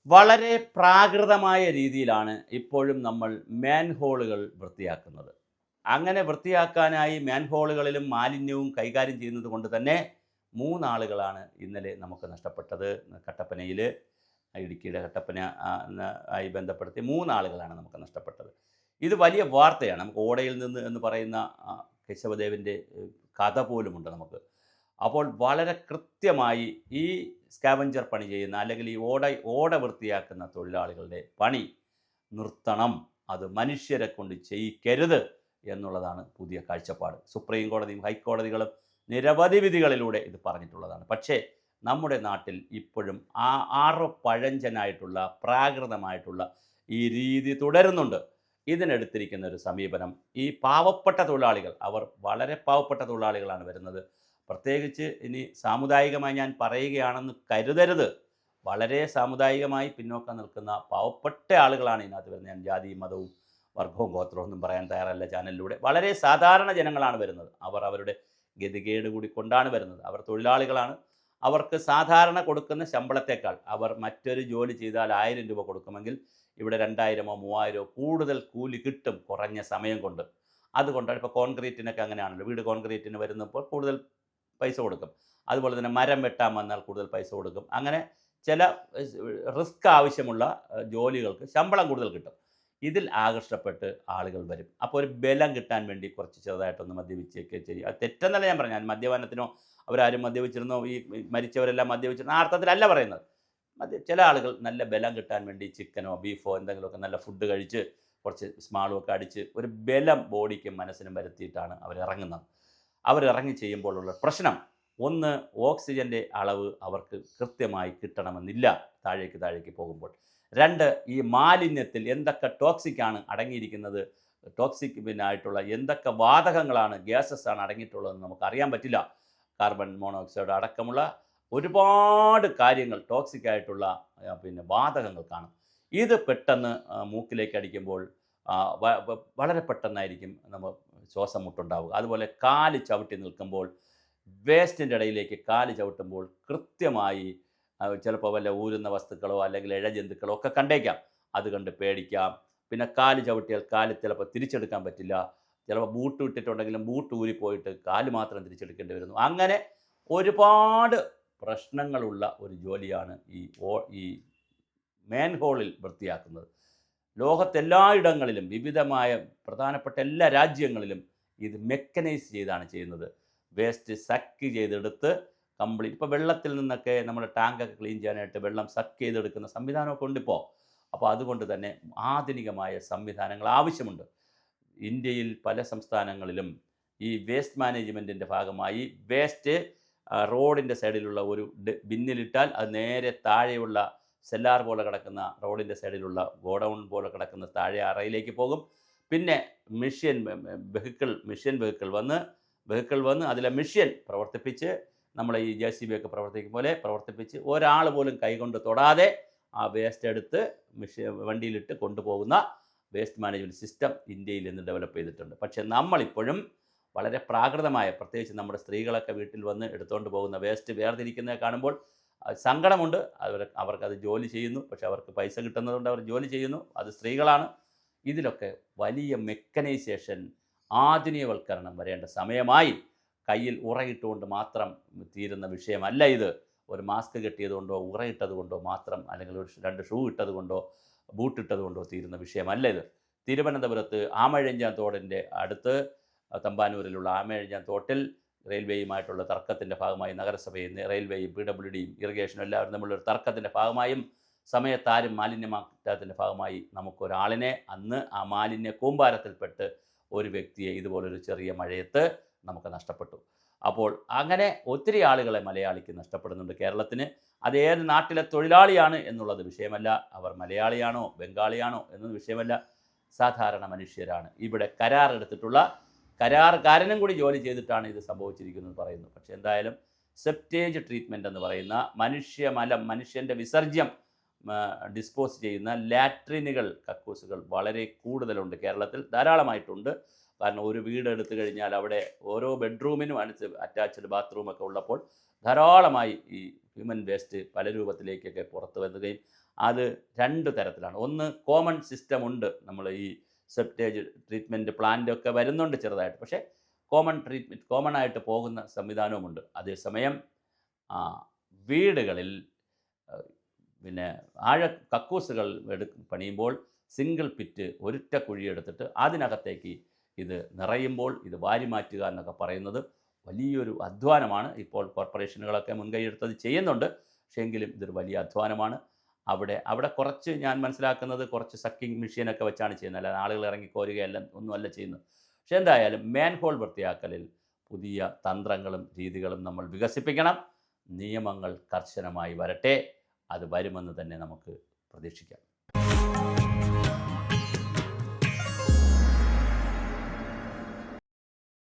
വളരെ പ്രാകൃതമായ രീതിയിലാണ് ഇപ്പോഴും നമ്മൾ മാൻഹോളുകൾ വൃത്തിയാക്കുന്നത്. അങ്ങനെ വൃത്തിയാക്കാനായി മാൻഹോളുകളിലും മാലിന്യവും കൈകാര്യം ചെയ്യുന്നത് കൊണ്ട് തന്നെ 3 ആളുകളാണ് ഇന്നലെ നമുക്ക് നഷ്ടപ്പെട്ടത്. കട്ടപ്പനയിൽ, ഇടുക്കിയുടെ കട്ടപ്പന ആയി ബന്ധപ്പെടുത്തി 3 ആളുകളാണ് നമുക്ക് നഷ്ടപ്പെട്ടത്. ഇത് വലിയ വാർത്തയാണ്. നമുക്ക് ഓടയിൽ നിന്ന് എന്ന് പറയുന്ന കേശവദേവൻ്റെ കഥ പോലുമുണ്ട് നമുക്ക്. അപ്പോൾ വളരെ കൃത്യമായി ഈ സ്കാവഞ്ചർ പണി ചെയ്യുന്ന അല്ലെങ്കിൽ ഈ ഓട വൃത്തിയാക്കുന്ന തൊഴിലാളികളുടെ പണി നിർത്തണം, അത് മനുഷ്യരെ കൊണ്ട് ചെയ്യിക്കരുത് എന്നുള്ളതാണ് പുതിയ കാഴ്ചപ്പാട്. സുപ്രീം കോടതിയും ഹൈക്കോടതികളും നിരവധി വിധികളിലൂടെ ഇത് പറഞ്ഞിട്ടുള്ളതാണ്. പക്ഷേ നമ്മുടെ നാട്ടിൽ ഇപ്പോഴും പഴഞ്ചനായിട്ടുള്ള പ്രാകൃതമായിട്ടുള്ള ഈ രീതി തുടരുന്നുണ്ട്. ഇതിനെടുത്തിരിക്കുന്ന ഒരു സമീപനം, ഈ പാവപ്പെട്ട തൊഴിലാളികൾ, അവർ വളരെ പാവപ്പെട്ട തൊഴിലാളികളാണ് വരുന്നത്. പ്രത്യേകിച്ച് ഇനി സാമുദായികമായി ഞാൻ പറയുകയാണെന്ന് കരുതരുത്. വളരെ സാമുദായികമായി പിന്നോക്കം നിൽക്കുന്ന പാവപ്പെട്ട ആളുകളാണ് ഇതിനകത്ത് വരുന്നത്. ഞാൻ ജാതിയും മതവും വർഗവും ഗോത്രവും ഒന്നും പറയാൻ തയ്യാറല്ല ചാനലിലൂടെ. വളരെ സാധാരണ ജനങ്ങളാണ് വരുന്നത്. അവർ അവരുടെ ഗതികേട് കൂടി കൊണ്ടാണ് വരുന്നത്. അവർ തൊഴിലാളികളാണ്. അവർക്ക് സാധാരണ കൊടുക്കുന്ന ശമ്പളത്തേക്കാൾ അവർ മറ്റൊരു ജോലി ചെയ്താൽ 1000 രൂപ കൊടുക്കുമെങ്കിൽ ഇവിടെ 2000-ഓ 3000-ഓ കൂടുതൽ കൂലി കിട്ടും കുറഞ്ഞ സമയം കൊണ്ട്. അതുകൊണ്ടാണ് ഇപ്പോൾ കോൺക്രീറ്റിനൊക്കെ അങ്ങനെയാണല്ലോ. വീട് കോൺക്രീറ്റിന് വരുന്നപ്പോൾ കൂടുതൽ പൈസ കൊടുക്കും. അതുപോലെ തന്നെ മരം വെട്ടാൻ വന്നാൽ കൂടുതൽ പൈസ കൊടുക്കും. അങ്ങനെ ചില റിസ്ക് ആവശ്യമുള്ള ജോലികൾക്ക് ശമ്പളം കൂടുതൽ കിട്ടും. ഇതിൽ ആകർഷപ്പെട്ട് ആളുകൾ വരും. അപ്പോൾ ഒരു ബലം കിട്ടാൻ വേണ്ടി കുറച്ച് ചെറുതായിട്ടൊന്ന് മദ്യപിച്ചൊക്കെ ചെയ്യും. അത് തെറ്റെന്നല്ല ഞാൻ പറഞ്ഞു. ഞാൻ മദ്യപാനത്തിനോ അവരാരും മദ്യപിച്ചിരുന്നോ ഈ മരിച്ചവരെല്ലാം മദ്യപിച്ചിരുന്നോ ആ അർത്ഥത്തിലല്ല പറയുന്നത്. ചില ആളുകൾ നല്ല ബലം കിട്ടാൻ വേണ്ടി ചിക്കനോ ബീഫോ എന്തെങ്കിലുമൊക്കെ നല്ല ഫുഡ് കഴിച്ച് കുറച്ച് സ്മാളുമൊക്കെ അടിച്ച് ഒരു ബലം ബോഡിക്കും മനസ്സിനും വരുത്തിയിട്ടാണ് അവരിറങ്ങുന്നത്. അവരിറങ്ങി ചെയ്യുമ്പോഴുള്ള പ്രശ്നം, ഒന്ന്, ഓക്സിജൻ്റെ അളവ് അവർക്ക് കൃത്യമായി കിട്ടണമെന്നില്ല താഴേക്ക് പോകുമ്പോൾ. 2, ഈ മാലിന്യത്തിൽ എന്തൊക്കെ ടോക്സിക്കാണ് അടങ്ങിയിരിക്കുന്നത്, ടോക്സിക് ആയിട്ടുള്ള എന്തൊക്കെ വാതകങ്ങളാണ്, ഗ്യാസസ് ആണ് അടങ്ങിയിട്ടുള്ളതെന്ന് നമുക്കറിയാൻ പറ്റില്ല. കാർബൺ മോണോക്സൈഡ് അടക്കമുള്ള ഒരുപാട് കാര്യങ്ങൾ ടോക്സിക് ആയിട്ടുള്ള വാതകങ്ങൾ കാണും. ഇത് പെട്ടെന്ന് മൂക്കിലേക്ക് അടിക്കുമ്പോൾ വളരെ പെട്ടെന്നായിരിക്കും നമ്മൾ ശ്വാസം മുട്ടുണ്ടാവുക. അതുപോലെ കാല് ചവിട്ടി നിൽക്കുമ്പോൾ, വേസ്റ്റിൻ്റെ ഇടയിലേക്ക് കാല് ചവിട്ടുമ്പോൾ കൃത്യമായി ചിലപ്പോൾ വല്ല ഊരുന്ന വസ്തുക്കളോ അല്ലെങ്കിൽ ഇഴജന്തുക്കളോ ഒക്കെ കണ്ടേക്കാം. അത് കണ്ട് പേടിക്കാം. പിന്നെ കാല് ചവിട്ടിയാൽ കാല് ചിലപ്പോൾ തിരിച്ചെടുക്കാൻ പറ്റില്ല. ചിലപ്പോൾ ബൂട്ട് ഇട്ടിട്ടുണ്ടെങ്കിലും ബൂട്ട് ഊരിപ്പോയിട്ട് കാല് മാത്രം തിരിച്ചെടുക്കേണ്ടി വരുന്നു. അങ്ങനെ ഒരുപാട് പ്രശ്നങ്ങളുള്ള ഒരു ജോലിയാണ് ഈ മാൻഹോളിൽ വൃത്തിയാക്കുന്നത്. ലോകത്തെല്ലായിടങ്ങളിലും വിവിധമായ പ്രധാനപ്പെട്ട എല്ലാ രാജ്യങ്ങളിലും ഇത് മെക്കനൈസ് ചെയ്താണ് ചെയ്യുന്നത്. വേസ്റ്റ് സക്ക് ചെയ്തെടുത്ത് കംപ്ലീറ്റ്, ഇപ്പോൾ വെള്ളത്തിൽ നിന്നൊക്കെ നമ്മുടെ ടാങ്കൊക്കെ ക്ലീൻ ചെയ്യാനായിട്ട് വെള്ളം സക്ക് ചെയ്തെടുക്കുന്ന സംവിധാനമൊക്കെ ഉണ്ടിപ്പോൾ. അപ്പോൾ അതുകൊണ്ട് തന്നെ ആധുനികമായ സംവിധാനങ്ങൾ ആവശ്യമുണ്ട്. ഇന്ത്യയിൽ പല സംസ്ഥാനങ്ങളിലും ഈ വേസ്റ്റ് മാനേജ്മെൻറ്റിൻ്റെ ഭാഗമായി വേസ്റ്റ് റോഡിൻ്റെ സൈഡിലുള്ള ഒരു ബിന്നിലിട്ടാൽ അത് നേരെ താഴെയുള്ള സെല്ലാർ പോലെ കിടക്കുന്ന റോഡിൻ്റെ സൈഡിലുള്ള ഗോഡൗൺ പോലെ കിടക്കുന്ന താഴെ അറയിലേക്ക് പോകും. പിന്നെ മെഷീൻ വെഹിക്കിൾ വന്ന് അതിലെ മെഷീൻ പ്രവർത്തിപ്പിച്ച്, നമ്മളെ ഈ JCB ഒക്കെ പ്രവർത്തിക്കും പോലെ പ്രവർത്തിപ്പിച്ച് ഒരാൾ പോലും കൈകൊണ്ട് തൊടാതെ ആ വേസ്റ്റ് എടുത്ത് വണ്ടിയിലിട്ട് കൊണ്ടുപോകുന്ന വേസ്റ്റ് മാനേജ്മെൻറ്റ് സിസ്റ്റം ഇന്ത്യയിൽ ഇന്ന് ഡെവലപ്പ് ചെയ്തിട്ടുണ്ട്. പക്ഷേ നമ്മളിപ്പോഴും വളരെ പ്രാകൃതമായ, പ്രത്യേകിച്ച് നമ്മുടെ സ്ത്രീകളൊക്കെ വീട്ടിൽ വന്ന് എടുത്തുകൊണ്ട് പോകുന്ന വേസ്റ്റ് വേർതിരിക്കുന്നത് കാണുമ്പോൾ സങ്കടമുണ്ട്. അവർക്കത് ജോലി ചെയ്യുന്നു, പക്ഷെ അവർക്ക് പൈസ കിട്ടുന്നതുകൊണ്ട് അവർ ജോലി ചെയ്യുന്നു. അത് സ്ത്രീകളാണ്. ഇതിലൊക്കെ വലിയ മെക്കനൈസേഷൻ, ആധുനികവൽക്കരണം വരേണ്ട സമയമായി. കയ്യിൽ ഉറയിട്ടുകൊണ്ട് മാത്രം തീരുന്ന വിഷയമല്ല ഇത്. ഒരു മാസ്ക് കെട്ടിയതുകൊണ്ടോ ഉറയിട്ടതുകൊണ്ടോ മാത്രം, അല്ലെങ്കിൽ ഒരു 2 ഷൂ ഇട്ടതുകൊണ്ടോ ബൂട്ടിട്ടതുകൊണ്ടോ തീരുന്ന വിഷയമല്ല ഇത്. തിരുവനന്തപുരത്ത് ആമഴഞ്ചാൻ തോടിൻ്റെ അടുത്ത് തമ്പാനൂരിലുള്ള ആമഴഞ്ചാൻ തോട്ടിൽ റെയിൽവേയുമായിട്ടുള്ള തർക്കത്തിൻ്റെ ഭാഗമായി നഗരസഭയും റെയിൽവേയും PWDയും ഇറിഗേഷനും എല്ലാവരും തമ്മിലൊരു തർക്കത്തിൻ്റെ ഭാഗമായും സമയത്താരും മാലിന്യമാറ്റത്തിൻ്റെ ഭാഗമായി നമുക്കൊരാളിനെ അന്ന് ആ മാലിന്യ കൂമ്പാരത്തിൽപ്പെട്ട് ഒരു വ്യക്തിയെ ഇതുപോലൊരു ചെറിയ മഴയത്ത് നമുക്ക് നഷ്ടപ്പെട്ടു. അപ്പോൾ അങ്ങനെ ഒത്തിരി ആളുകളെ മലയാളിക്ക് നഷ്ടപ്പെടുന്നുണ്ട് കേരളത്തിന്. അത് ഏത് നാട്ടിലെ തൊഴിലാളിയാണ് എന്നുള്ളത് വിഷയമല്ല, അവർ മലയാളിയാണോ ബംഗാളിയാണോ എന്നത് വിഷയമല്ല, സാധാരണ മനുഷ്യരാണ്. ഇവിടെ കരാറെടുത്തിട്ടുള്ള കരാറുകാരനും കൂടി ജോലി ചെയ്തിട്ടാണ് ഇത് സംഭവിച്ചിരിക്കുന്നത് പറയുന്നു. പക്ഷേ എന്തായാലും സെപ്റ്റേജ് ട്രീറ്റ്മെൻറ്റ് എന്ന് പറയുന്ന മനുഷ്യൻ്റെ വിസർജ്യം ഡിസ്പോസ് ചെയ്യുന്ന ലാട്രിനുകൾ, കക്കൂസുകൾ വളരെ കൂടുതലുണ്ട് കേരളത്തിൽ, ധാരാളമായിട്ടുണ്ട്. കാരണം ഒരു വീട് എടുത്തു കഴിഞ്ഞാൽ അവിടെ ഓരോ ബെഡ്റൂമിനും അറ്റാച്ച്ഡ് ബാത്റൂമൊക്കെ ഉള്ളപ്പോൾ ധാരാളമായി ഈ ഹ്യൂമൻ വേസ്റ്റ് പല രൂപത്തിലേക്കൊക്കെ പുറത്തു വരികയും അത് 2 തരത്തിലാണ്. ഒന്ന് കോമൺ സിസ്റ്റം ഉണ്ട്. നമ്മൾ ഈ സെപ്റ്റേജ് ട്രീറ്റ്മെൻറ്റ് പ്ലാന്റ് ഒക്കെ വരുന്നുണ്ട് ചെറുതായിട്ട്. പക്ഷേ കോമൺ ആയിട്ട് പോകുന്ന സംവിധാനവുമുണ്ട്. അതേസമയം വീടുകളിൽ പിന്നെ കക്കൂസുകൾ പണിയുമ്പോൾ സിംഗിൾ പിറ്റ് ഒരൊറ്റ കുഴിയെടുത്തിട്ട് അതിനകത്തേക്ക് ഇത് നിറയുമ്പോൾ ഇത് വാരി മാറ്റുക എന്നൊക്കെ പറയുന്നത് വലിയൊരു അധ്വാനമാണ്. ഇപ്പോൾ കോർപ്പറേഷനുകളൊക്കെ മുൻകൈയെടുത്തത് ചെയ്യുന്നുണ്ട്. പക്ഷേ എങ്കിലും ഇതൊരു വലിയ അധ്വാനമാണ്. അവിടെ കുറച്ച് ഞാൻ മനസ്സിലാക്കുന്നത് കുറച്ച് സക്കിങ് മെഷീനൊക്കെ വെച്ചാണ് ചെയ്യുന്നത്. അല്ലാതെ ആളുകൾ ഇറങ്ങി കോരുകയല്ല ഒന്നുമല്ല ചെയ്യുന്നത്. പക്ഷേ എന്തായാലും മാൻഹോൾ വൃത്തിയാക്കലിൽ പുതിയ തന്ത്രങ്ങളും രീതികളും നമ്മൾ വികസിപ്പിക്കണം. നിയമങ്ങൾ കർശനമായി വരട്ടെ. അത് വരുമെന്ന് തന്നെ നമുക്ക് പ്രതീക്ഷിക്കാം.